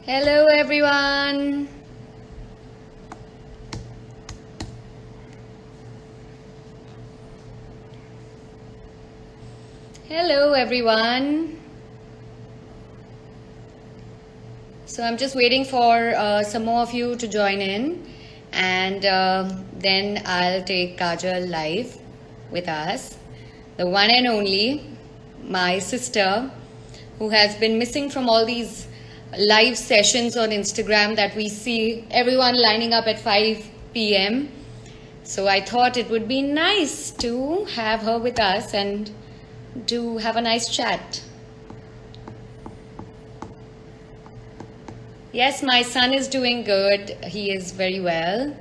Hello everyone. Hello everyone. So I'm just waiting for some more of you to join in, and then I'll take Kajal live with us. The one and only, my sister, who has been missing from all these live sessions on Instagram that we see everyone lining up at 5 p.m. So I thought it would be nice to have her with us and to have a nice chat. Yes, my son is doing good. He is very well.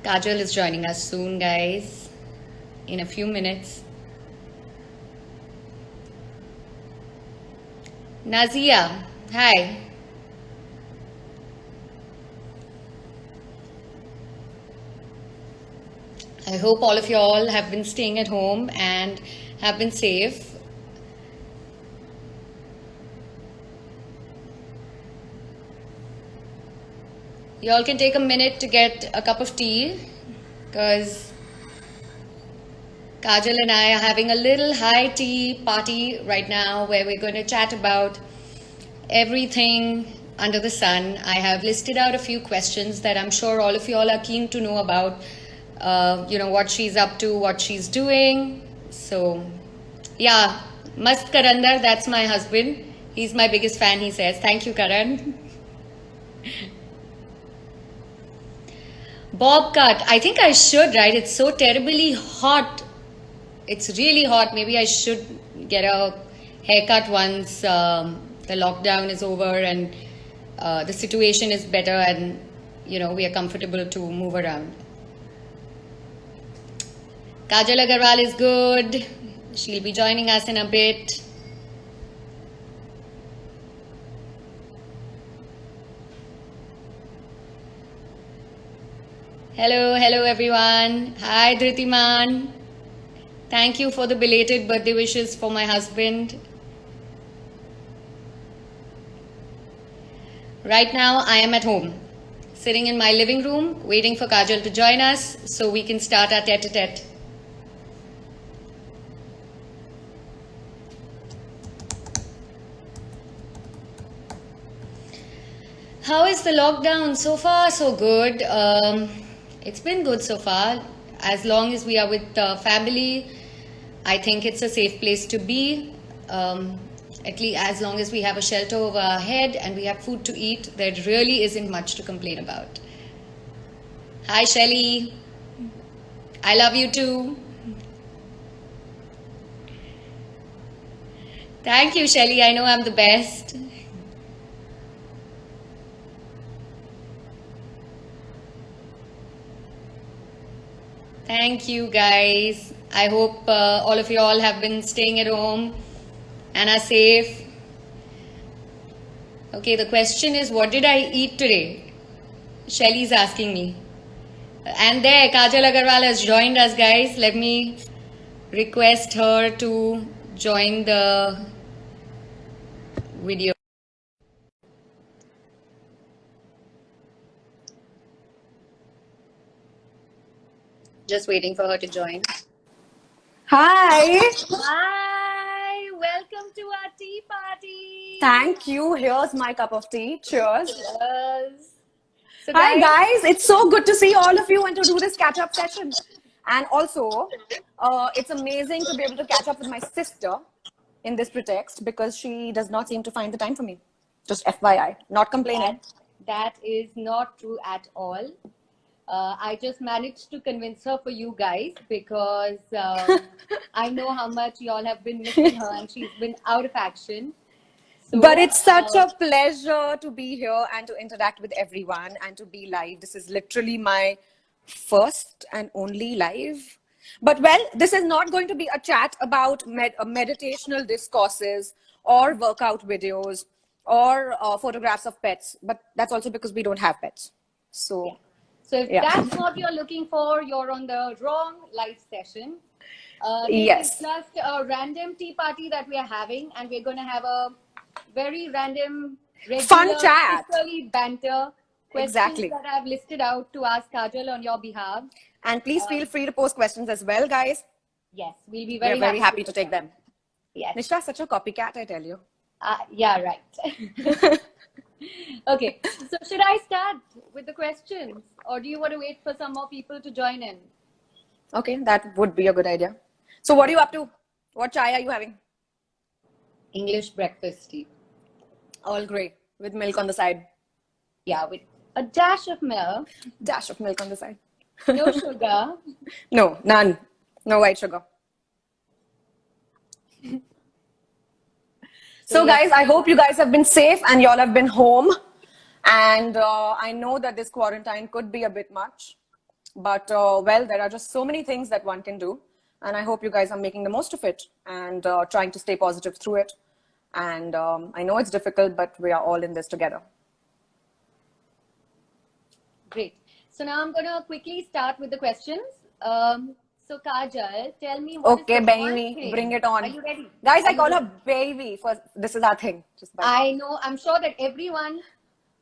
Kajal is joining us soon, guys, in a few minutes. Nazia, hi. I hope all of you all have been staying at home and have been safe. You all can take a minute to get a cup of tea because Kajal and I are having a little high tea party right now where we're going to chat about everything under the sun. I have listed out a few questions that I'm sure all of you all are keen to know about, what she's up to, what she's doing. So, yeah, Mast Karandar, that's my husband. He's my biggest fan, he says. Thank you, Karan. Bob cut. I think I should, right? It's so terribly hot. It's really hot. Maybe I should get a haircut once the lockdown is over and the situation is better and, we are comfortable to move around. Kajal Agarwal is good. She'll be joining us in a bit. Hello everyone. Hi Dhritiman. Thank you for the belated birthday wishes for my husband. Right now I am at home, sitting in my living room, waiting for Kajal to join us so we can start our tete-a-tete. How is the lockdown? So far, so good. It's been good so far. As long as we are with family, I think it's a safe place to be. At least as long as we have a shelter over our head and we have food to eat, there really isn't much to complain about. Hi, Shelly. I love you too. Thank you, Shelly. I know I'm the best. Thank you, guys. I hope all of you all have been staying at home and are safe. Okay, the question is, what did I eat today? Shelly's asking me. And there, Kajal Agarwal has joined us, guys. Let me request her to join the video. Just waiting for her to join. Hi. Hi, welcome to our tea party. Thank you. Here's my cup of tea. Cheers. Cheers. So Hi guys, it's so good to see all of you and to do this catch-up session. And also, it's amazing to be able to catch up with my sister in this pretext because she does not seem to find the time for me. Just FYI, not complaining. That is not true at all. I just managed to convince her for you guys because I know how much you all have been missing her and she's been out of action. So, but it's such a pleasure to be here and to interact with everyone and to be live. This is literally my first and only live. But well, this is not going to be a chat about meditational discourses or workout videos or photographs of pets. But that's also because we don't have pets. So. Yeah. So if that's what you're looking for, you're on the wrong live session. This is just a random tea party that we are having, and we're going to have a very random, Fun regular, chat. sisterly banter questions Exactly. that I've listed out to ask Kajal on your behalf. And please feel free to post questions as well, guys. Yes, we'll be We're very very happy happy to take them. Yes. Nisha, such a copycat, I tell you. Yeah, right. Okay, so should I start with the questions, or do you want to wait for some more people to join in? Okay, that would be a good idea. So, what are you up to? What chai are you having? English breakfast tea. All grey with milk on the side. Yeah, with a dash of milk. Dash of milk on the side. No sugar. No, none. No white sugar. So, yes. guys, I hope you guys have been safe and y'all have been home. And I know that this quarantine could be a bit much. But, well, there are just so many things that one can do. And I hope you guys are making the most of it and trying to stay positive through it. And I know it's difficult, but we are all in this together. Great. So now I'm going to quickly start with the questions. So Kajal, tell me what okay, is the one baby, thing. bring it on. Are you ready? Guys, I call her baby. For this is our thing. I know. I'm sure that everyone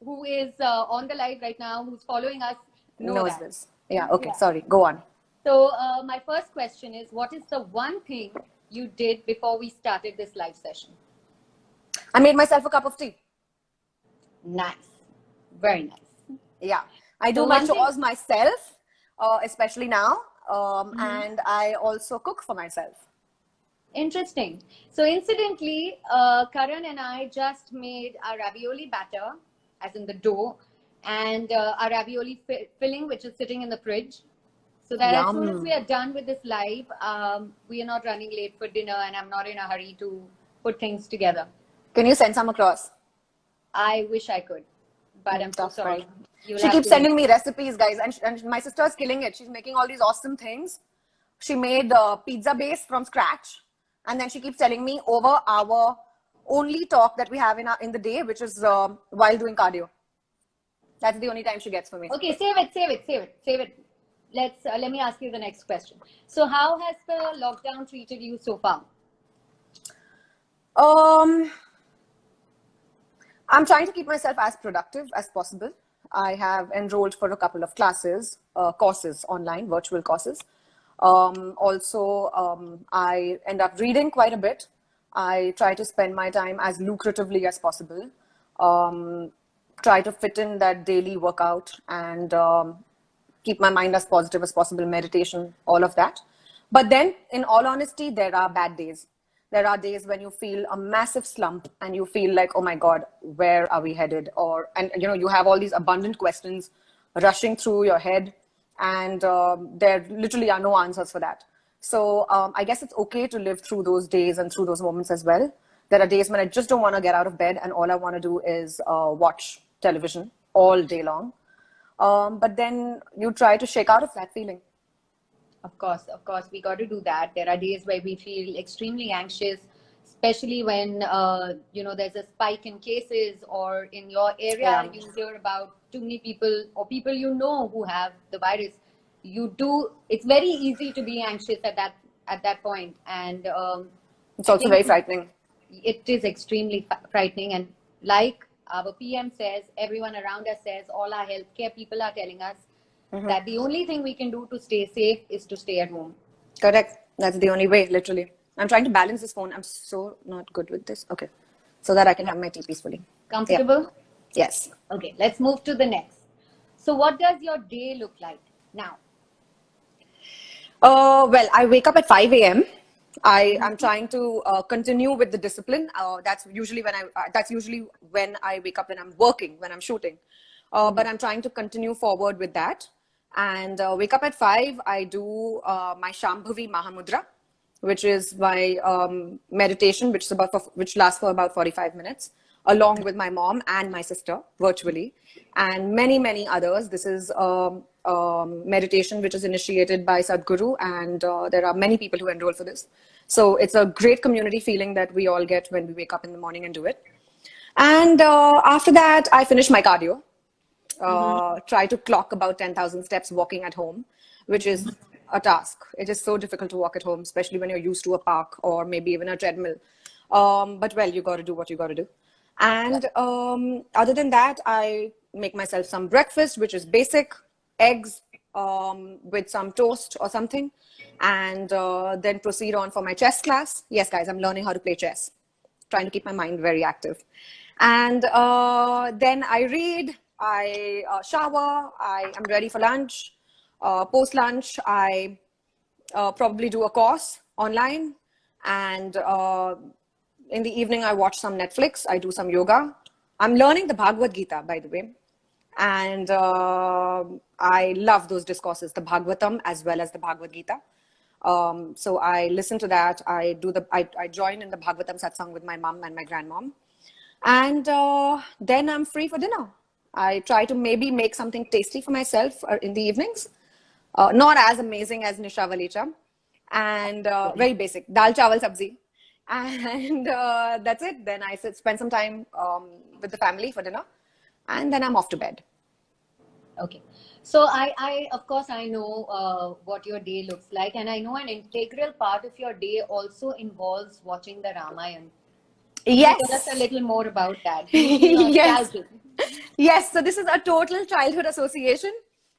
who is on the live right now, who's following us, knows this. Yeah, okay, sorry. Go on. So my first question is, what is the one thing you did before we started this live session? I made myself a cup of tea. Nice. Very nice. Yeah. I do my chores myself, especially now. And I also cook for myself. Interesting. So incidentally, Karan and I just made our ravioli batter, as in the dough, and our ravioli filling, which is sitting in the fridge. So that as soon as we are done with this live, we are not running late for dinner, and I'm not in a hurry to put things together. Can you send some across? I wish I could, but I'm so sorry. She keeps sending me recipes, guys, and my sister is killing it. She's making all these awesome things. She made pizza base from scratch, and then she keeps telling me over our only talk that we have in the day, which is while doing cardio. That's the only time she gets for me. Okay, save it. Let me ask you the next question. So, how has the lockdown treated you so far? I'm trying to keep myself as productive as possible. I have enrolled for a couple of courses online, virtual courses. I end up reading quite a bit. I try to spend my time as lucratively as possible. Try to fit in that daily workout and keep my mind as positive as possible, meditation, all of that. But then, in all honesty, there are bad days. There are days when you feel a massive slump and you feel like, oh my God, where are we headed? And you have all these abundant questions rushing through your head, and there literally are no answers for that. So I guess it's okay to live through those days and through those moments as well. There are days when I just don't want to get out of bed and all I want to do is watch television all day long. But then you try to shake out of that feeling. Of course, we got to do that. There are days where we feel extremely anxious, especially when there's a spike in cases, or in your area you hear about too many people or people who have the virus. It's very easy to be anxious at that point, and it's also very frightening. It is extremely frightening, and like our PM says, everyone around us says, all our healthcare people are telling us that the only thing we can do to stay safe is to stay at home. Correct. That's the only way, literally. I'm trying to balance this phone. I'm so not good with this. Okay. So that I can have my tea peacefully. Comfortable? Yeah. Yes. Okay, let's move to the next. So what does your day look like now? Well, I wake up at 5 a.m. I'm trying to continue with the discipline. That's usually when I wake up, when I'm working, when I'm shooting. But I'm trying to continue forward with that. And wake up at 5. I do my Shambhavi Mahamudra, which is my meditation, which lasts for about 45 minutes, along with my mom and my sister virtually, and many, many others. This is meditation which is initiated by Sadhguru, and there are many people who enroll for this. So it's a great community feeling that we all get when we wake up in the morning and do it. And after that, I finish my cardio. Try to clock about 10,000 steps walking at home, which is a task. It is so difficult to walk at home, especially when you're used to a park or maybe even a treadmill. But well, you got to do what you got to do. And other than that, I make myself some breakfast, which is basic eggs with some toast or something, and then proceed on for my chess class. Yes, guys, I'm learning how to play chess, trying to keep my mind very active. And then I read, I shower, I am ready for lunch. Post lunch, I probably do a course online, and in the evening I watch some Netflix, I do some yoga. I'm learning the Bhagavad Gita, by the way, and I love those discourses, the Bhagavatam as well as the Bhagavad Gita. So I listen to that. I join in the Bhagavatam satsang with my mom and my grandmom, and then I'm free for dinner. I try to maybe make something tasty for myself in the evenings. Not as amazing as Nisha Valicha, and very basic dal chawal sabzi, and that's it. Then I spend some time with the family for dinner, and then I'm off to bed. Okay. So I of course, I know what your day looks like, and I know an integral part of your day also involves watching the Ramayana. Yes. Tell us a little more about that. Yes. Yes. So this is a total childhood association.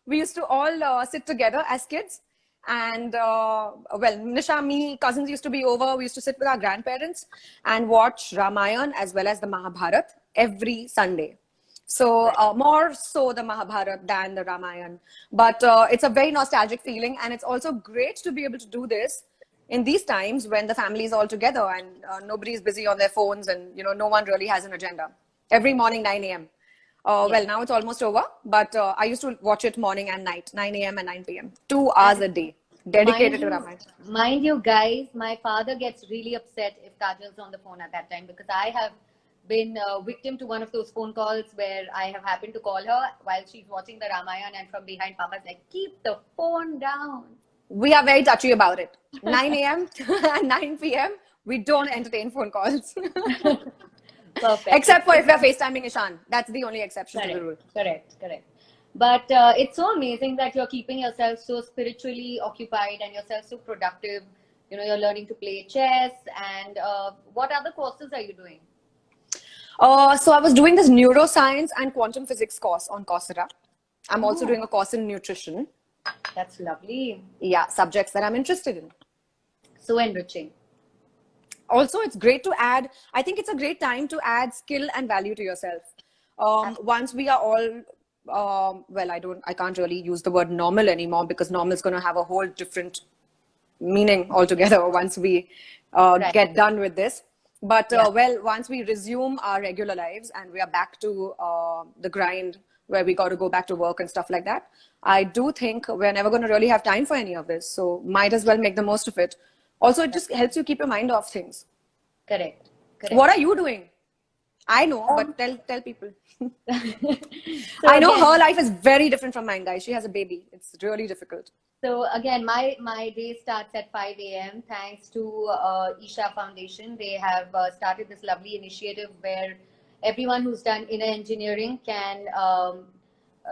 We used to all sit together as kids, and well, Nisha, me, cousins used to be over. We used to sit with our grandparents and watch Ramayana as well as the Mahabharat every Sunday. So more so the Mahabharat than the Ramayana. But it's a very nostalgic feeling, and it's also great to be able to do this in these times when the family is all together and nobody is busy on their phones, and no one really has an agenda. Every morning 9 a.m. Well, now it's almost over, but I used to watch it morning and night, 9 a.m. and 9 p.m. 2 hours a day dedicated to Ramayana. Mind you, guys, my father gets really upset if Kajal's on the phone at that time, because I have been victim to one of those phone calls where I have happened to call her while she's watching the Ramayana, and from behind Papa's like, keep the phone down. We are very touchy about it. 9 a.m. and 9 p.m. we don't entertain phone calls. Perfect. Except for if we're FaceTiming Ishan. That's the only exception to the rule. Correct. But it's so amazing that you're keeping yourself so spiritually occupied and yourself so productive. You're learning to play chess, and what other courses are you doing? So I was doing this neuroscience and quantum physics course on Coursera. I'm also doing a course in nutrition. That's lovely. Yeah, subjects that I'm interested in. So enriching. Also, it's great to add, I think it's a great time to add skill and value to yourself. Once we are all, well, I can't really use the word normal anymore, because normal is going to have a whole different meaning altogether once we get done with this. But well, once we resume our regular lives and we are back to the grind where we got to go back to work and stuff like that, I do think we're never going to really have time for any of this. So might as well make the most of it. Also, it just helps you keep your mind off things. Correct. What are you doing? I know, but tell people. I know her life is very different from mine, guys. She has a baby. It's really difficult. So again, my day starts at 5 a.m. thanks to Isha Foundation. They have started this lovely initiative where everyone who's done inner engineering can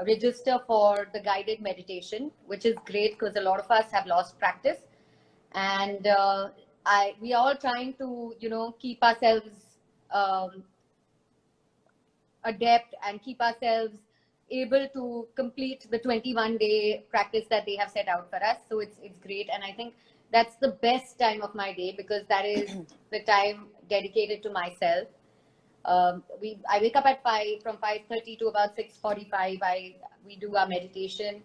register for the guided meditation, which is great because a lot of us have lost practice. And we are all trying to, keep ourselves adept and keep ourselves able to complete the 21-day practice that they have set out for us. So it's great. And I think that's the best time of my day, because that is the time dedicated to myself. I wake up at 5, from 5:30 to about 6:45. We do our meditation,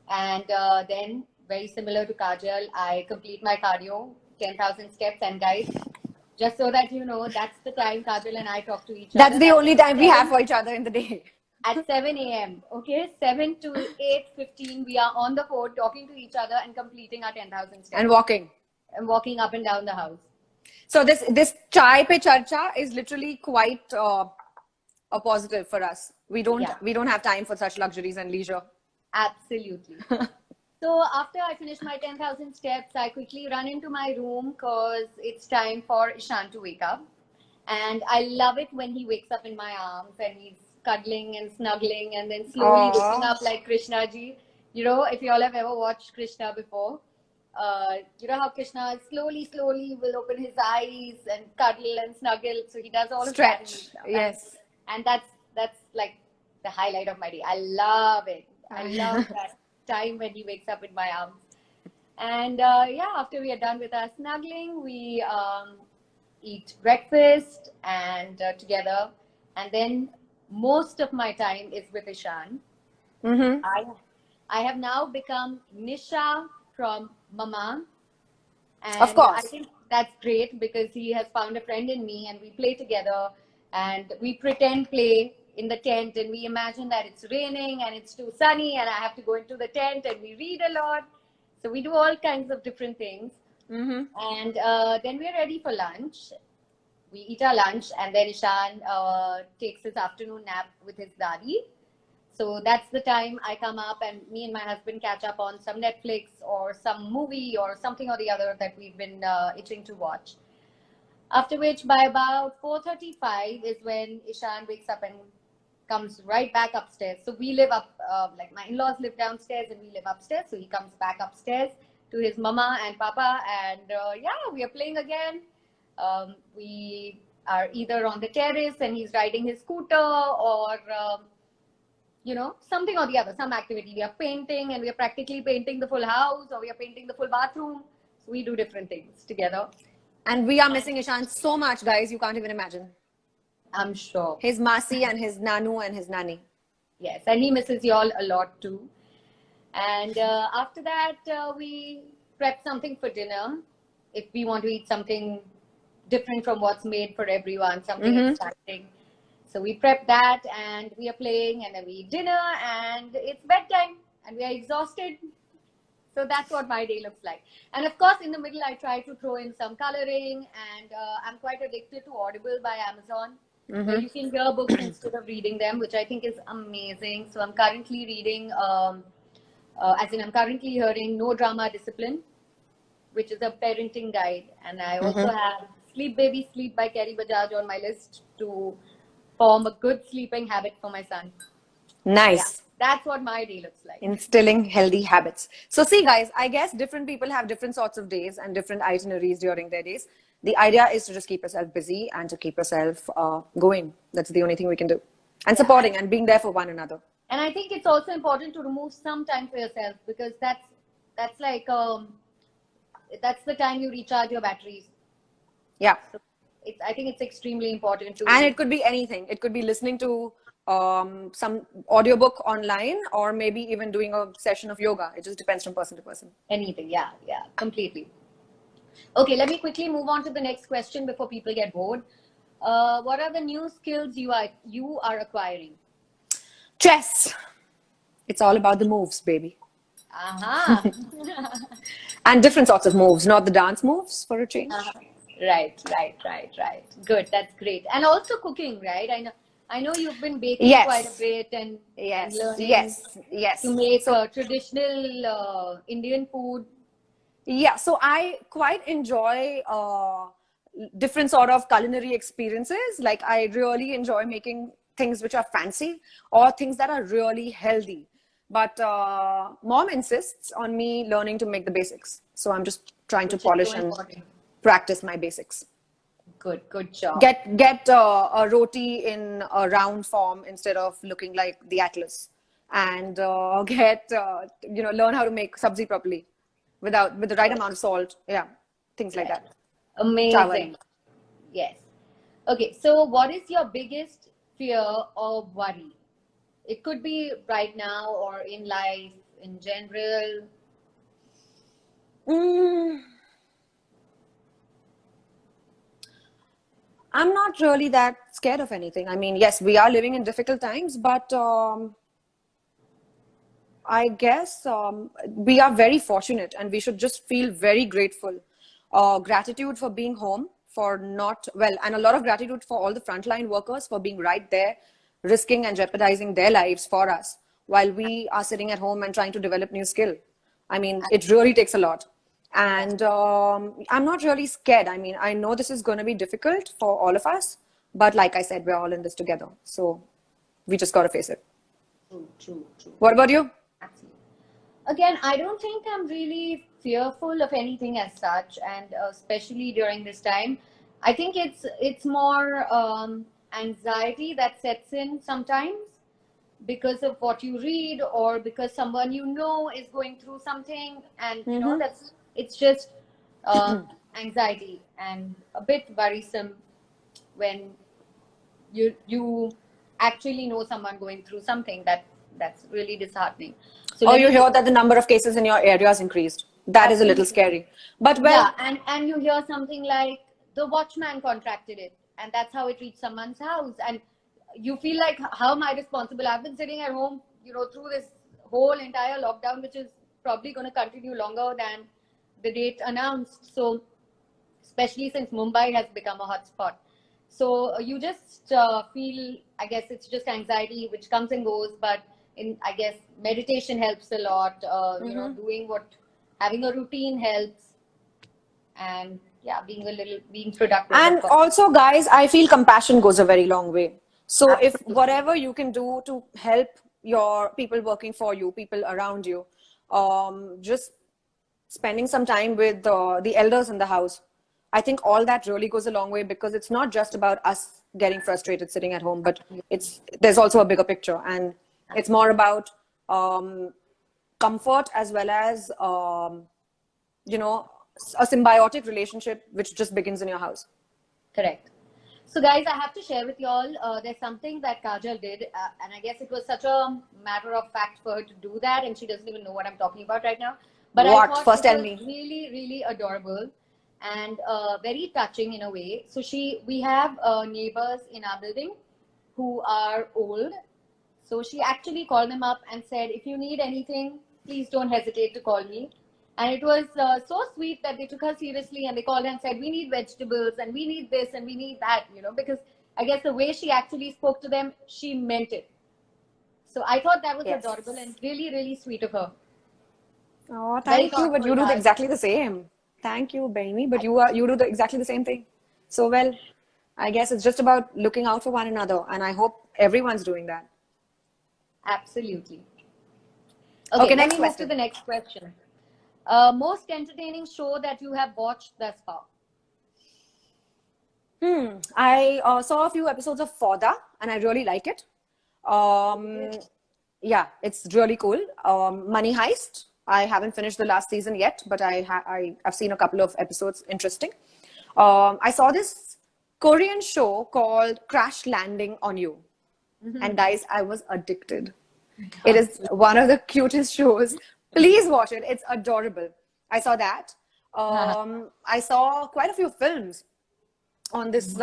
and then, very similar to Kajal, I complete my cardio, 10,000 steps. And guys, just so that you know, that's the time Kajal and I talk to each other. That's the only time we have for each other in the day. At 7 a.m. Okay, 7 to 8:15, we are on the phone talking to each other and completing our 10,000 steps. And walking up and down the house. So this chai pe charcha is literally quite a positive for us. We don't have time for such luxuries and leisure. Absolutely. So after I finish my 10,000 steps, I quickly run into my room because it's time for Ishan to wake up. And I love it when he wakes up in my arms and he's cuddling and snuggling and then slowly waking up like Krishna ji. If you all have ever watched Krishna before, you know how Krishna slowly, slowly will open his eyes and cuddle and snuggle. So he does all of that. Stretch. Yes. And that's like the highlight of my day. I love it. I love that time when he wakes up in my arms. And yeah, after we are done with our snuggling, we eat breakfast and together. And then most of my time is with Ishan. Mm-hmm. I have now become Nisha from Mama. Of And course. I think that's great because he has found a friend in me and we play together and we pretend play in the tent and we imagine that it's raining and it's too sunny and I have to go into the tent and we read a lot. So we do all kinds of different things. Mm-hmm. And then we're ready for lunch. We eat our lunch and then Ishan takes his afternoon nap with his daddy. So that's the time I come up and me and my husband catch up on some Netflix or some movie or something or the other that we've been itching to watch. After which, by about 4:35 is when Ishan wakes up and comes right back upstairs. So we live up, like my in-laws live downstairs and we live upstairs. So he comes back upstairs to his mama and papa and yeah, we are playing again. We are either on the terrace and he's riding his scooter or you know, something or the other, some activity. We are painting and we are practically painting the full house or we are painting the full bathroom. So we do different things together. And we are missing Ishan so much, guys. You can't even imagine. I'm sure. His Masi and his Nanu and his Nani. Yes, and he misses you all a lot too. And after that, we prep something for dinner. If we want to eat something different from what's made for everyone, something exciting. So we prep that and we are playing and then we eat dinner and it's bedtime and we are exhausted. So that's what my day looks like. And of course, in the middle, I try to throw in some coloring and I'm quite addicted to Audible by Amazon. Where you can hear books instead of reading them, which I think is amazing. So I'm currently reading, I'm currently hearing No Drama Discipline, which is a parenting guide. And I also have Sleep Baby Sleep by Kerry Bajaj on my list to form a good sleeping habit for my son. Nice. Yeah, that's what my day looks like. Instilling healthy habits. So see, guys, I guess different people have different sorts of days and different itineraries during their days. The idea is to just keep yourself busy and to keep yourself going. That's the only thing we can do. And supporting and being there for one another. And I think it's also important to remove some time for yourself because that's like that's the time you recharge your batteries. Yeah. So I think it's extremely important to. And it could be anything. It could be listening to some audiobook online or maybe even doing a session of yoga. It just depends from person to person. Anything. Yeah, completely. Okay, let me quickly move on to the next question before people get bored. What are the new skills you are acquiring? Chess. It's all about the moves, baby. Aha. And different sorts of moves, not the dance moves for a change. Right. Good, that's great. And also cooking, right? I know you've been baking quite a bit and learning to make traditional Indian food. Yeah, so I quite enjoy different sort of culinary experiences. Like I really enjoy making things which are fancy or things that are really healthy. But mom insists on me learning to make the basics. So I'm just trying to polish and practice my basics. Good job. Get a roti in a round form instead of looking like the Atlas, and learn how to make sabzi properly with the right amount of salt. Yeah, things like that. Amazing. Chawal. Yes. Okay, so what is your biggest fear or worry? It could be right now or in life in general. I'm not really that scared of anything. I mean, yes, we are living in difficult times, but I guess we are very fortunate and we should just feel very grateful. Gratitude for being home, and a lot of gratitude for all the frontline workers for being right there, risking and jeopardizing their lives for us while we are sitting at home and trying to develop new skill. I mean, it really takes a lot. And I'm not really scared. I mean, I know this is going to be difficult for all of us, but like I said, we're all in this together. So we just got to face it. True. What about you? Again, I don't think I'm really fearful of anything as such, and especially during this time, I think it's more anxiety that sets in sometimes because of what you read or because someone you know is going through something, and that's it's just anxiety and a bit worrisome when you actually know someone going through something that's really disheartening. So Or let you me hear that the number of cases in your area has increased. That is a little absolutely. scary. But Yeah, well, and you hear something like the watchman contracted it, and that's how it reached someone's house, and you feel like, how am I responsible? I've been sitting at home, through this whole entire lockdown, which is probably going to continue longer than the date announced. So, especially since Mumbai has become a hotspot. So you just feel, I guess it's just anxiety which comes and goes, but I guess meditation helps a lot. Doing having a routine helps, and yeah, being productive, of and course. also, guys, I feel compassion goes a very long way. So if Absolutely. whatever you can do to help your people working for you, people around you, just spending some time with the elders in the house, I think all that really goes a long way, because it's not just about us getting frustrated sitting at home, but there's also a bigger picture, and it's more about comfort as well as you know a symbiotic relationship which just begins in your house. Correct. So, guys, I have to share with you all. There's something that Kajal did, and I guess it was such a matter of fact for her to do that, and she doesn't even know what I'm talking about right now. But I What? thought First it tell was me. really, really adorable and very touching in a way. So, we have neighbors in our building who are old. So she actually called them up and said, if you need anything, please don't hesitate to call me. And it was so sweet that they took her seriously and they called her and said, we need vegetables and we need this and we need that, because I guess the way she actually spoke to them, she meant it. So I thought that was adorable and Yes. really, really sweet of her. Oh, Very thank you. But thoughtful, you do guys. exactly the same. Thank you, Baimi. But you do exactly the same thing. So well, I guess it's just about looking out for one another, and I hope everyone's doing that. Absolutely. Okay, Okay, let next me move to question. the next question. Most entertaining show that you have watched thus far? I saw a few episodes of Fauda, and I really like it. Um, yeah, it's really cool. Money Heist. I haven't finished the last season yet, but I've seen a couple of episodes. Interesting. I saw this Korean show called Crash Landing on You, and guys, I was addicted. It is one of the cutest shows. Please watch it. It's adorable. I saw that. I saw quite a few films on this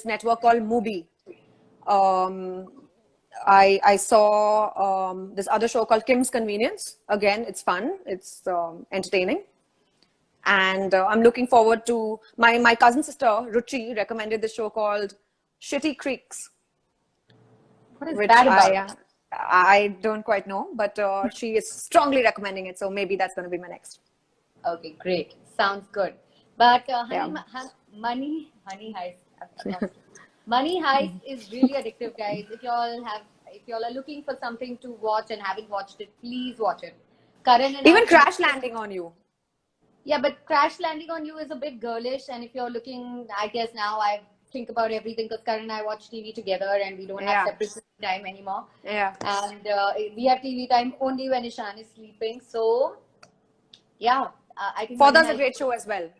network called Mubi. Um, I saw this other show called Kim's Convenience. Again, it's fun. It's entertaining, and I'm looking forward to my cousin sister Ruchi recommended this show called Shitty Creeks, What is which that about? I don't quite know, but she is strongly recommending it. So maybe that's going to be my next. Okay, great. Sounds good. But Yeah. Honey Heist, I've lost it. Money Heist is really addictive, guys. If y'all are looking for something to watch and haven't watched it, please watch it. Karan and I Even Crash finished it. Landing on You. Yeah, but Crash Landing on You is a bit girlish, and if you're looking, I guess now I think about everything because Karan and I watch TV together, and we don't have Yeah. separate time anymore. Yeah. And we have TV time only when Ishan is sleeping. So yeah, I think Money Fauda's a Heist. great show as well.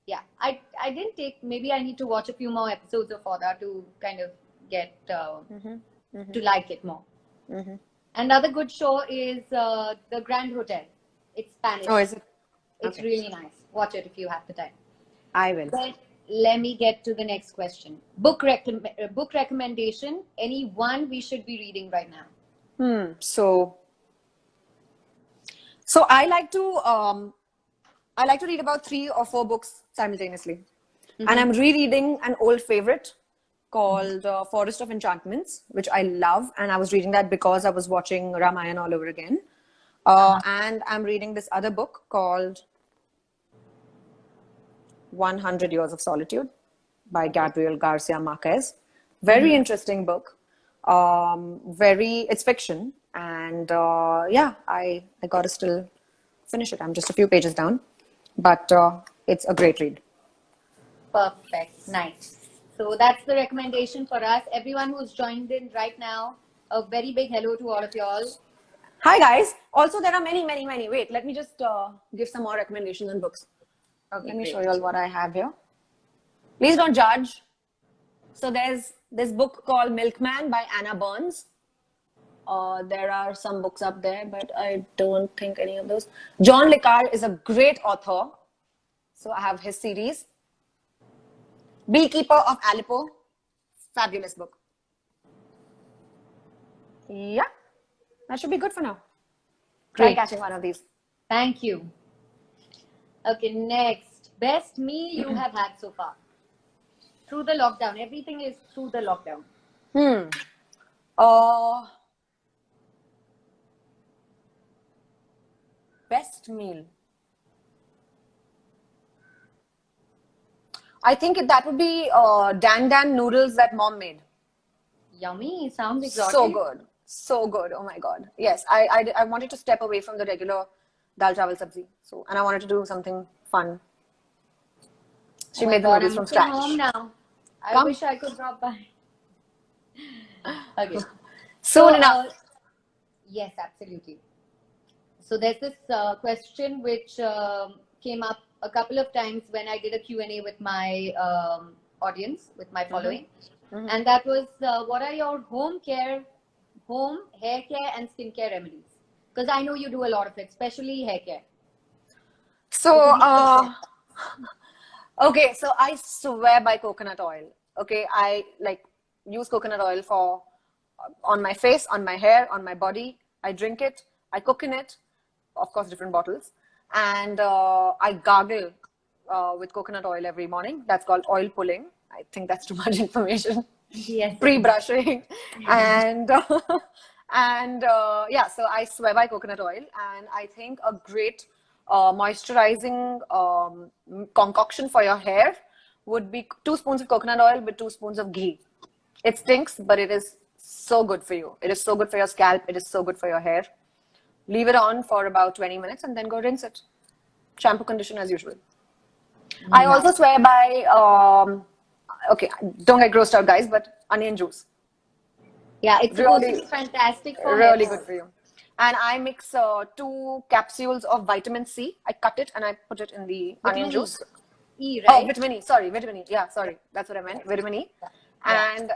Yeah, I didn't take. Maybe I need to watch a few more episodes of Fauda to kind of get to like it more. Another good show is The Grand Hotel. It's Spanish. Oh, is it? It's Okay. really nice. Watch it if you have the time. I will. Then let me get to the next question. Book recommendation. Any one we should be reading right now? So I like to read about 3 or 4 books simultaneously, and I'm rereading an old favorite called Forest of Enchantments, which I love, and I was reading that because I was watching Ramayana all over again. And I'm reading this other book called 100 Years of Solitude by Gabriel Garcia Marquez. Very interesting book. It's fiction, And yeah, I got to still finish it. I'm just a few pages down, but it's a great read. Perfect. Nice. So that's the recommendation for us. Everyone who's joined in right now, a very big hello to all of y'all. Hi guys. Also, there are many. Wait, let me just give some more recommendations on books. Okay, Let me great. show you all what I have here. Please don't judge. So there's this book called Milkman by Anna Burns. There are some books up there, but I don't think any of those. John Le Carre is a great author. So I have his series. Beekeeper of Aleppo. Fabulous book. Yeah, that should be good for now. Try Great. catching one of these. Thank you. Okay, next. Best meal you have had so far? Through the lockdown. Everything is through the lockdown. Best meal. I think that would be Dan noodles that mom made. Yummy. Sounds exotic. So good. So good. Oh my God. Yes, I wanted to step away from the regular dal chawal sabzi. So, and I wanted to do something fun. She Oh my made the God, noodles I'm from missing scratch. home now. I Come. wish I could drop by. Okay. Soon enough. Yes, absolutely. So there's this question which came up a couple of times when I did a Q&A with my audience, with my following. And that was, what are your home hair care and skincare remedies? Because I know you do a lot of it, especially hair care. So, okay, so I swear by coconut oil. Okay, I like use coconut oil for on my face, on my hair, on my body. I drink it, I cook in it, of course, different bottles, and I gargle with coconut oil every morning. That's called oil pulling. I think that's too much information. Yes. Pre-brushing, and yeah. So I swear by coconut oil, and I think a great moisturizing concoction for your hair would be 2 spoons of coconut oil with 2 spoons of ghee. It stinks, but it is so good for you. It is so good for your scalp. It is so good for your hair. Leave it on for about 20 minutes and then go rinse it. Shampoo, condition as usual. I also swear by, okay, don't get grossed out, guys, but onion juice. Yeah, it's supposed to be fantastic for hair. Really good for you. And I mix 2 capsules of vitamin C. I cut it and I put it in the onion juice. E, right? Oh, vitamin E. Sorry, vitamin E. Yeah, sorry. That's what I meant. Vitamin E. Yeah. And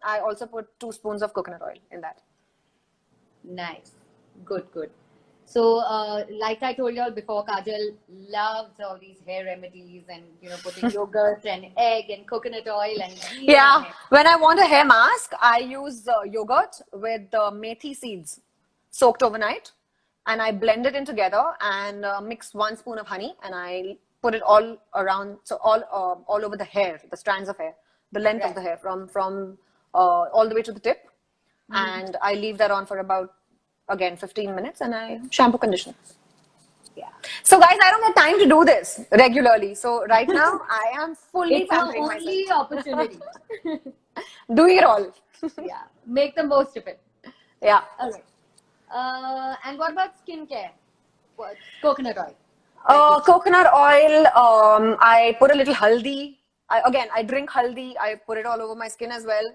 I also put 2 spoons of coconut oil in that. Nice. Good. So, like I told you all before, Kajal loves all these hair remedies and, putting yogurt and egg and coconut oil and ghee. Yeah, when I want a hair mask, I use yogurt with methi seeds soaked overnight, and I blend it in together and mix 1 spoon of honey, and I put it all around, so all over the hair, the strands of hair, the length of the hair from all the way to the tip, and I leave that on for about, again, 15 minutes, and I shampoo condition. Yeah. So guys, I don't have time to do this regularly. So right now I am fully pampering myself. It's your only opportunity. Doing it all. Yeah. Make the most of it. Yeah. All right. And what about skincare? Coconut oil. Coconut oil, I put a little haldi. I drink haldi. I put it all over my skin as well.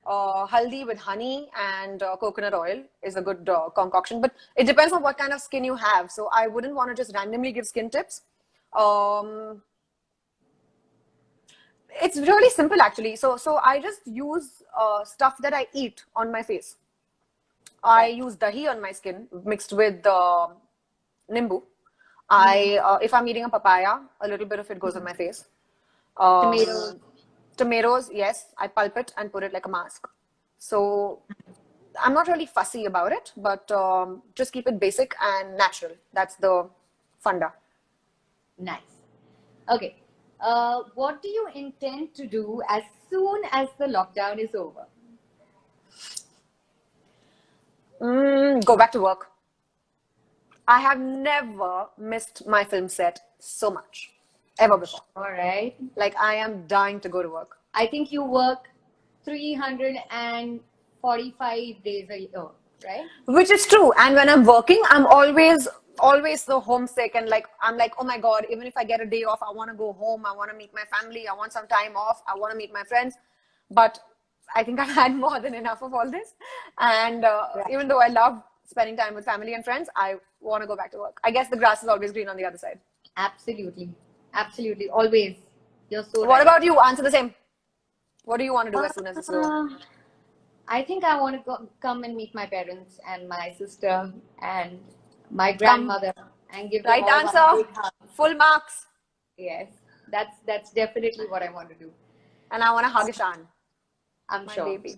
Haldi with honey and coconut oil is a good concoction, but it depends on what kind of skin you have. So I wouldn't want to just randomly give skin tips. It's really simple actually. So I just use stuff that I eat on my face. I use dahi on my skin mixed with nimbu. If I'm eating a papaya, a little bit of it goes on my face. Tomatoes, yes, I pulp it and put it like a mask. So I'm not really fussy about it, but just keep it basic and natural. That's the funda. Nice. Okay. What do you intend to do as soon as the lockdown is over? Go back to work. I have never missed my film set so much. Ever before. All right. Like, I am dying to go to work. I think you work 345 days a year. right? Which is true. And when I'm working, I'm always so homesick, and like I'm like, oh my god, even if I get a day off, I want to go home, I want to meet my family, I want some time off, I want to meet my friends. But I think I've had more than enough of all this. And Right. even though I love spending time with family and friends, I want to go back to work. I guess the grass is always green on the other side. Absolutely. Absolutely. Always. You're so What right. about you? Answer the same. What do you want to do as soon as it's over? I think I want to come and meet my parents and my sister and my grandmother and give them Right all answer. one big hug. Full marks. Yes, that's definitely what I want to do. And I want to hug Ishan, I'm my sure. baby.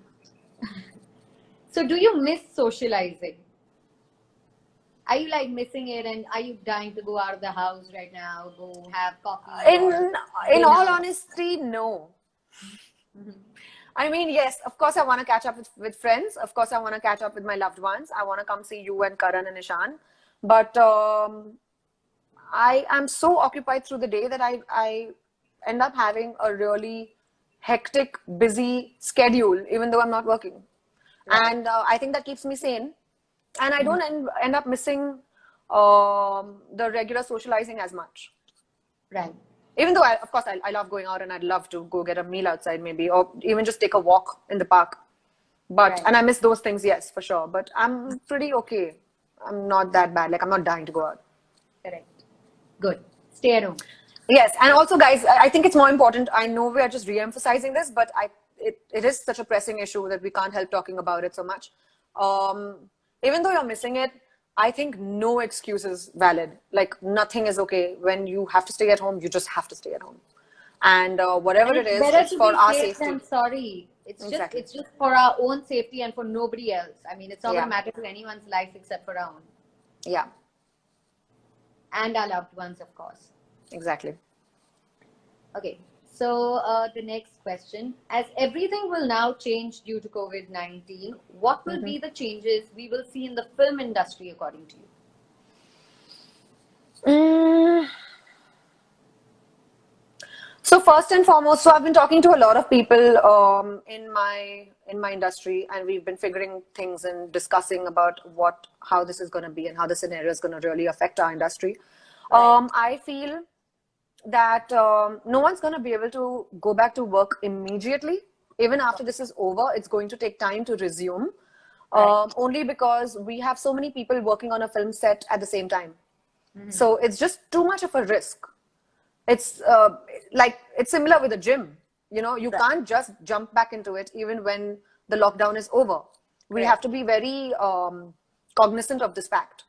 So, do you miss socializing? Are you like missing it, and are you dying to go out of the house right now, go have coffee? In all honesty, no. I mean, yes, of course I want to catch up with friends. Of course I want to catch up with my loved ones. I want to come see you and Karan and Ishan. But I am so occupied through the day that I end up having a really hectic, busy schedule, even though I'm not working. Right. And I think that keeps me sane. And I don't end up missing the regular socializing as much. Right. Even though, of course, I love going out and I'd love to go get a meal outside maybe, or even just take a walk in the park. But, Right. and I miss those things, yes, for sure. But I'm pretty okay. I'm not that bad. Like, I'm not dying to go out. Correct. Good. Stay at home. Yes. And also, guys, I think it's more important. I know we are just re-emphasizing this, but it is such a pressing issue that we can't help talking about it so much. Even though you're missing it, I think no excuse is valid. Like, nothing is okay. When you have to stay at home, you just have to stay at home. And whatever And it is, better it's to for be our safe safety. than sorry. Exactly. It's just for our own safety and for nobody else. I mean, it's not Yeah. going to matter to anyone's life except for our own. Yeah, And our loved ones, of course. exactly. Okay, so the next question. As everything will now change due to COVID-19, what will be the changes we will see in the film industry according to you? So first and foremost, so I've been talking to a lot of people in my industry, and we've been figuring things and discussing about how this is going to be and how the scenario is going to really affect our industry. Right. I feel that no one's going to be able to go back to work immediately. Even after this is over, it's going to take time to resume. Right. Only because we have so many people working on a film set at the same time. So it's just too much of a risk. It's like, it's similar with a gym. You know, you can't just jump back into it even when the lockdown is over. We have to be very cognizant of this fact.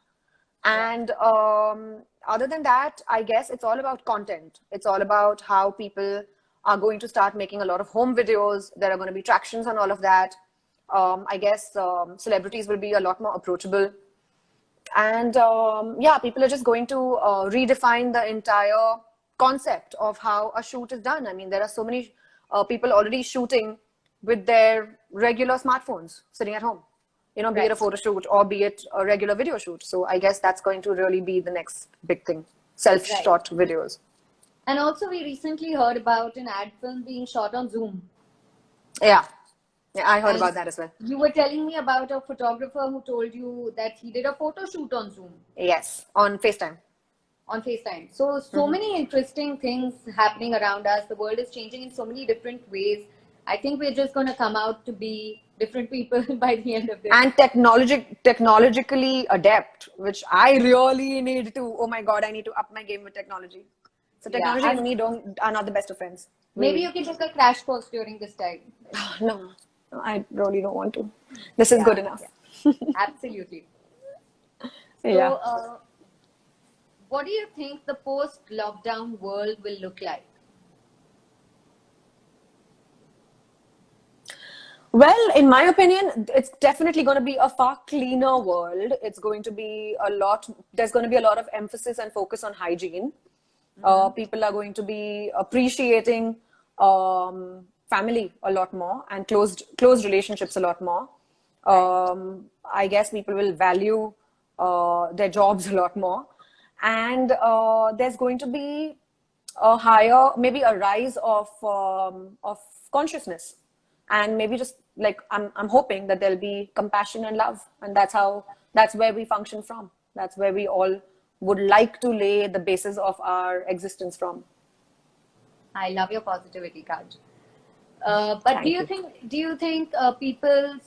And other than that, I guess it's all about content. It's all about how people are going to start making a lot of home videos. There are going to be tractions on all of that. I guess celebrities will be a lot more approachable. And yeah, people are just going to redefine the entire concept of how a shoot is done. I mean, there are so many people already shooting with their regular smartphones sitting at home, you know, be it a photo shoot or be it a regular video shoot. So I guess that's going to really be the next big thing, self-shot videos. And also, we recently heard about an ad film being shot on Zoom. Yeah, I heard And about that as well. You were telling me about a photographer who told you that he did a photo shoot on Zoom. Yes, on FaceTime. On FaceTime. So many interesting things happening around us. The world is changing in so many different ways. I think we're just going to come out to be different people by the end of this. And technologically adept, which I really need to. Oh my God, I need to up my game with technology. So technology and me are not the best of friends. Maybe you can take a crash course during this time. No, I really don't want to. This is good enough. Absolutely. Yeah. So, what do you think the post-lockdown world will look like? Well, in my opinion, it's definitely going to be a far cleaner world. It's going to be there's going to be a lot of emphasis and focus on hygiene. People are going to be appreciating family a lot more and closed relationships a lot more. I guess people will value their jobs a lot more. And there's going to be maybe a rise of consciousness. and maybe just like I'm hoping that there'll be compassion and love, and that's where we function from. That's where we all would like to lay the basis of our existence from. I love your positivity, Kaj. But do you think people's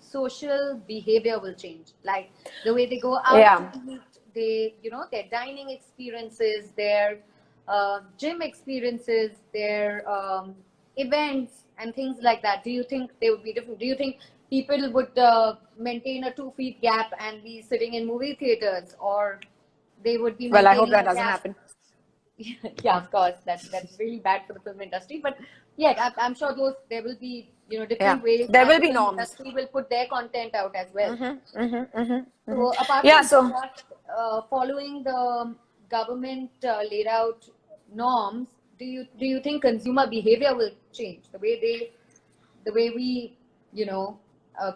social behavior will change? Like the way they go out to eat, their dining experiences, their gym experiences, their events and things like that. Do you think they would be different? Do you think people would maintain a 2 feet gap and be sitting in movie theaters, or they would be Well, I hope that maintaining a doesn't gap? happen. Yeah, of course, that's really bad for the film industry. But yeah, I'm sure there will be different ways There that will the be film norms. industry will put their content out as well. So Yeah, apart from so that, following the government laid out norms, do you think consumer behavior will change the way we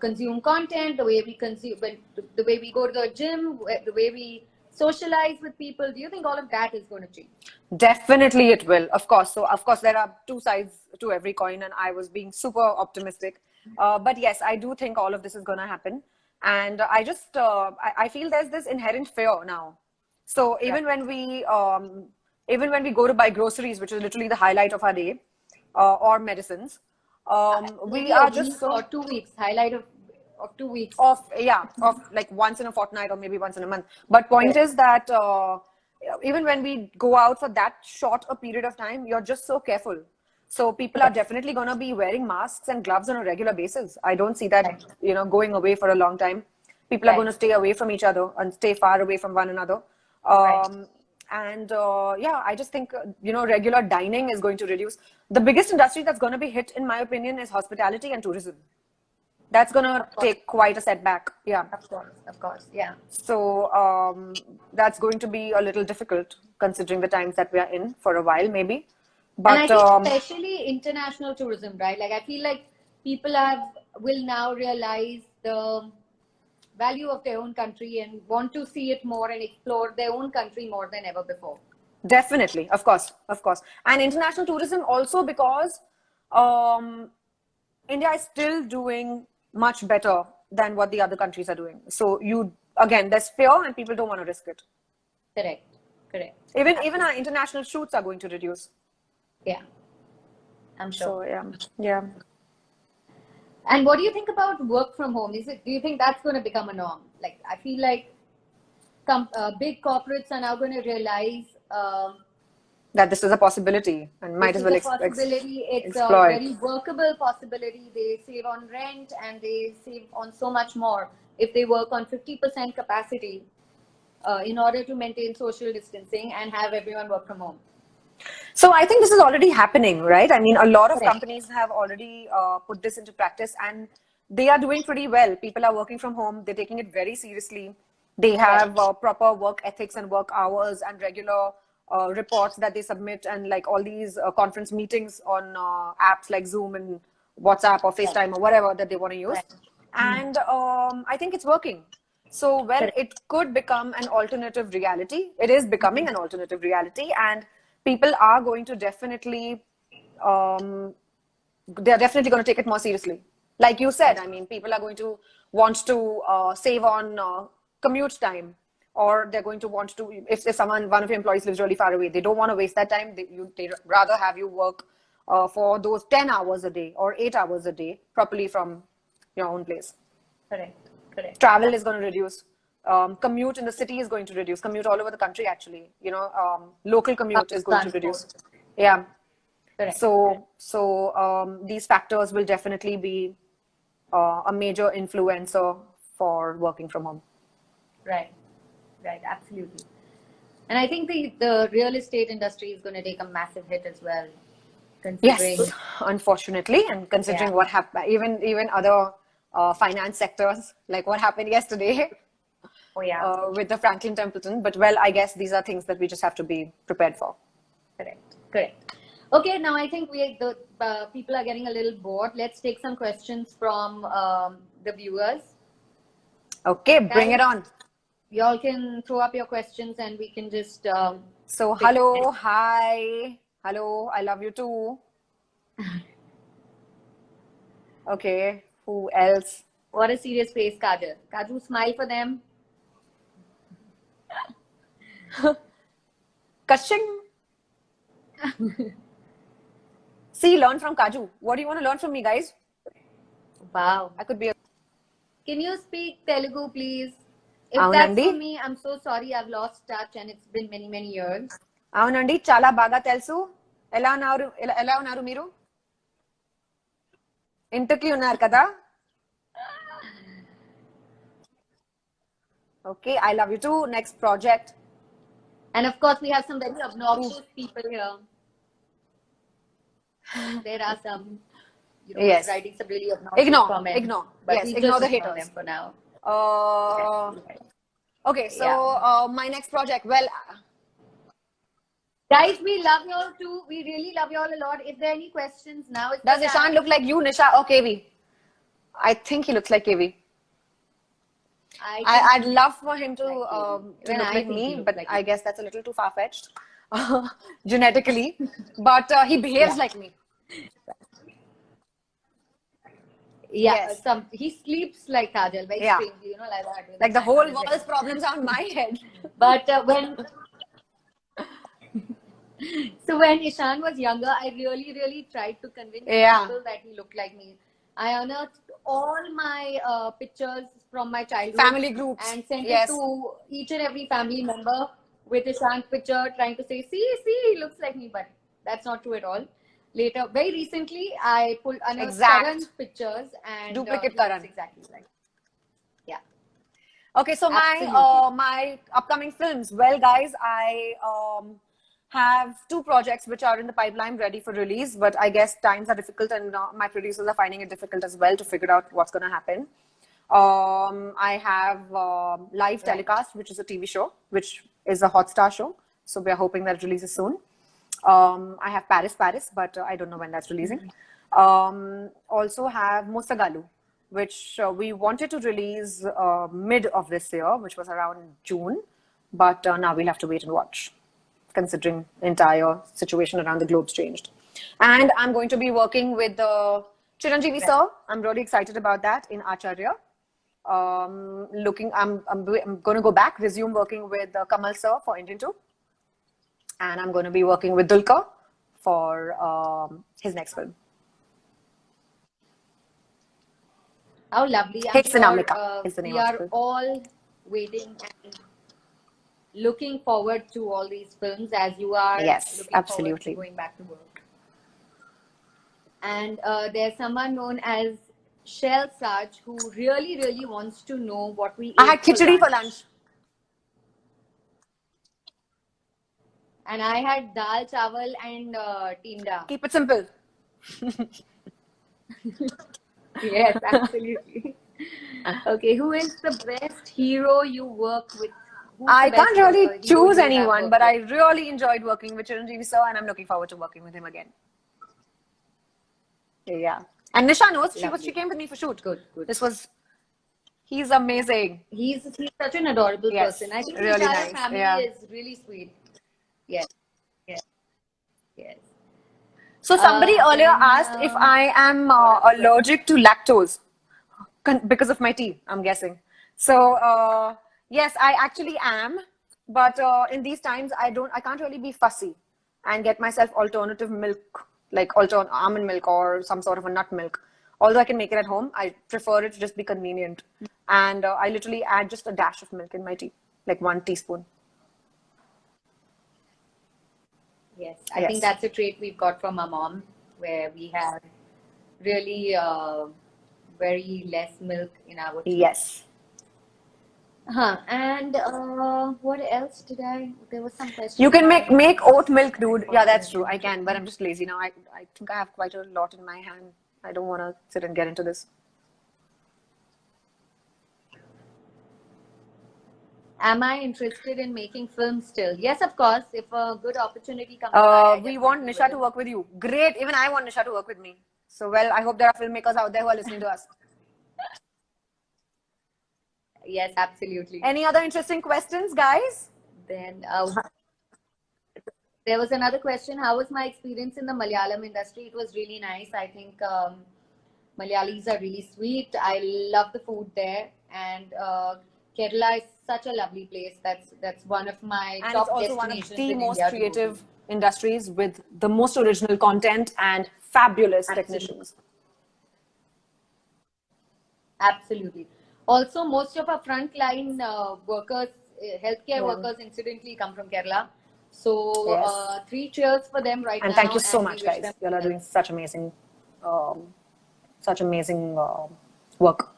consume content, the way we consume the way we go to the gym, the way we socialize with people? Do you think all of that is going to change? definitely it will, of course. So of course there are two sides to every coin, and I was being super optimistic. But yes, I do think all of this is going to happen. And I feel there's this inherent fear now. So even when we go to buy groceries, which is literally the highlight of our day, or medicines, we Maybe are a just week so or 2 weeks, highlight of 2 weeks. of like once in a fortnight or maybe once in a month. But point is that even when we go out for that short a period of time, you're just so careful. So people are definitely going to be wearing masks and gloves on a regular basis. I don't see that going away for a long time. People are going to stay away from each other and stay far away from one another. And I just think regular dining is going to reduce. The biggest industry that's going to be hit, in my opinion, is hospitality and tourism. That's going to take quite a setback. Yeah. Of course. Yeah. So that's going to be a little difficult considering the times that we are in for a while, maybe. But and I think especially international tourism, right? Like I feel like people will now realize the value of their own country and want to see it more and explore their own country more than ever before. Definitely, of course. And international tourism also because India is still doing much better than what the other countries are doing. So there's fear and people don't want to risk it. Correct. Even our international shoots are going to reduce. Yeah, I'm sure. So yeah. And what do you think about work from home? Do you think that's going to become a norm? Like I feel like big corporates are now going to realize that this is a possibility and might as well It's a very workable possibility. They save on rent and they save on so much more if they work on 50% capacity in order to maintain social distancing and have everyone work from home. So I think this is already happening, right? I mean, a lot of companies have already put this into practice and they are doing pretty well. People are working from home. They're taking it very seriously. They have proper work ethics and work hours and regular reports that they submit and like all these conference meetings on apps like Zoom and WhatsApp or FaceTime or whatever that they want to use. And I think it's working. So, it could become an alternative reality. It is becoming an alternative reality, and people are going to definitely, they're definitely going to take it more seriously. Like you said, I mean, people are going to want to save on commute time, or they're going to want to, if one of your employees lives really far away, they don't want to waste that time. They'd rather have you work for those 10 hours a day or 8 hours a day properly from your own place. Correct. Travel is going to reduce. Commute in the city is going to reduce. Commute all over the country, actually. Local commute is going to reduce. Yeah. Correct. So these factors will definitely be a major influencer for working from home. Right, absolutely. And I think the real estate industry is going to take a massive hit as well. Yes, unfortunately, and considering what happened, even other finance sectors, like what happened yesterday with the Franklin Templeton. But I guess these are things that we just have to be prepared for. Correct. Okay, now I think the people are getting a little bored. Let's take some questions from the viewers. Okay, bring it on. Y'all can throw up your questions and we can just... So, hello, hi. Hello, I love you too. Okay, who else? What a serious face, Kajal. Kaju, smile for them. Kashing. See, learn from Kaju. What do you want to learn from me, guys? Wow. I could be a... Can you speak Telugu, please? If that's Aunandi. for me, I'm so sorry. I've lost touch and it's been many, many years. అవునండి చాలా బాగా తెలుసు ఎలా ఉన్నారు మీరు ఇంటికి ఉన్నారు కదా Okay, I love you too. Next project. And of course, we have some very obnoxious people here. There are some, Yes. writing some really obnoxious comments. Ignore. But Yes, we ignore just the haters. them for now. Okay, so my next project. Well, guys, we love you all too. We really love you all a lot. If there are any questions now, it's does Ishan look like you, Nisha, or KV? I think he looks like KV. I'd love for him to look like me, but I guess that's a little too far-fetched genetically. But he behaves like me. Yeah, Yes. he sleeps like Kajal, very Yeah. strangely, like that. Like the whole world's problems are on my head. But when Ishan was younger, I really, really tried to convince people that he looked like me. I unearthed all my pictures from my childhood, Family groups, and sent yes, it to each and every family member with Ishan's picture, trying to say, see, he looks like me, but that's not true at all. Later, very recently, I unearthed Karan's pictures and duplicate he Karan. looks exactly like. Yeah. Okay, so my upcoming films. Well, guys, I have 2 projects which are in the pipeline ready for release, but I guess times are difficult and my producers are finding it difficult as well to figure out what's going to happen. I have live telecast, which is a TV show, which is a Hotstar show, so we are hoping that it releases soon. I have Paris, but I don't know when that's releasing. Also have Mosagalu, which we wanted to release mid of this year, which was around June, but now we'll have to wait and watch, considering the entire situation around the globe's changed. And I'm going to be working with Chiranjeevi sir. I'm really excited about that in Acharya. I'm going to go back, resume working with Kamal sir for Indian 2. And I'm going to be working with Dulka for his next film. How lovely. Hits in Amrika is the name we of the are film. all waiting and looking forward to all these films as you are looking forward to going back to work. And there's someone known as Shell Saj who really, really wants to know what we ate I had khichdi for lunch. And I had dal, chawal and teenda. Keep it simple. Yes, absolutely. Okay, who is the best hero you work with? I can't really choose anyone, but I really enjoyed working with Chiranjeevi sir, and I'm looking forward to working with him again. Yeah. And Nisha knows, she came with me for shoot. Good. He's amazing. He's such an adorable person. I think really the entire nice. family is really sweet. Yes. So somebody earlier asked if I am allergic to lactose because of my tea, I'm guessing. So yes, I actually am, but in these times I can't really be fussy and get myself alternative milk, like almond milk or some sort of a nut milk. Although I can make it at home, I prefer it to just be convenient. And I literally add just a dash of milk in my tea, like 1 teaspoon. Yes, I think that's a trait we've got from our mom, where we have really very less milk in our tea. Yes. And what else did there was some question. You can make oat milk, dude. Yeah, that's true. I can, but I'm just lazy now. I think I have quite a lot in my hand. I don't want to sit and get into this. Am I interested in making films still? Yes, of course. If a good opportunity comes by, we want Nisha to work with you. Great. Even I want Nisha to work with me. So, well, I hope there are filmmakers out there who are listening to us. Yes, absolutely. Any other interesting questions, guys? Then there was another question. How was my experience in the Malayalam industry? It was really nice. I think Malayalis are really sweet. I love the food there, and Kerala is such a lovely place. That's one of my And it's top also one of destinations the in most India to go to. creative industries with the most original content and fabulous Absolutely. technicians. Absolutely. Also, most of our frontline workers, healthcare Yeah. workers, incidentally come from Kerala. So, Yes. 3 cheers for them right And now. thank you so and much, we wish guys. them You all are well. doing such amazing work.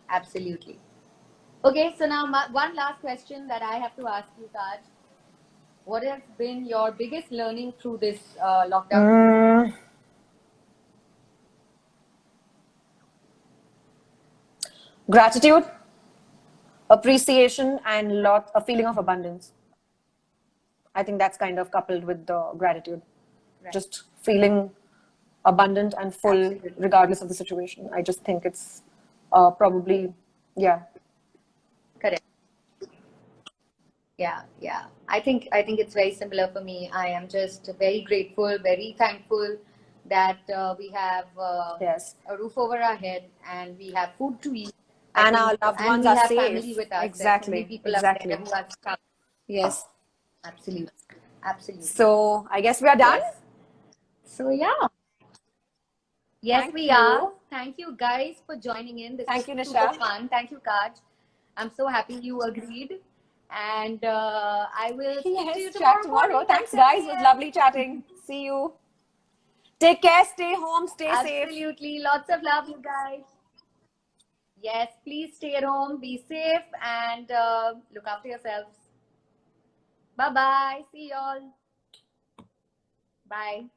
Absolutely. Okay, so now one last question that I have to ask you, Taj. What has been your biggest learning through this lockdown? Gratitude, appreciation, and a feeling of abundance. I think that's kind of coupled with the gratitude. Right. Just feeling abundant and full Absolutely. regardless of the situation. I just think it's probably, yeah. Correct. Yeah. I think it's very similar for me. I am just very grateful, very thankful that we have Yes. a roof over our head and we have food to eat. And our loved and ones we are have safe. family with us. Exactly. There's so many people Exactly. out there who are stuck. Yes. Absolutely. Absolutely. So I guess we are done. Yes. So yeah. Yes, Thank we you. are. Thank you guys for joining in. This Thank was you, super Nisha. fun. Thank you, Kaj. I'm so happy you agreed. And I will speak to you Chat tomorrow. tomorrow. morning Thanks, at 7 guys. It was a.m. lovely chatting. See you. Take care. Stay home. Stay safe. Absolutely. Lots of love, you guys. Yes, please stay at home, be safe, and look after yourselves. Bye bye. See y'all. Bye.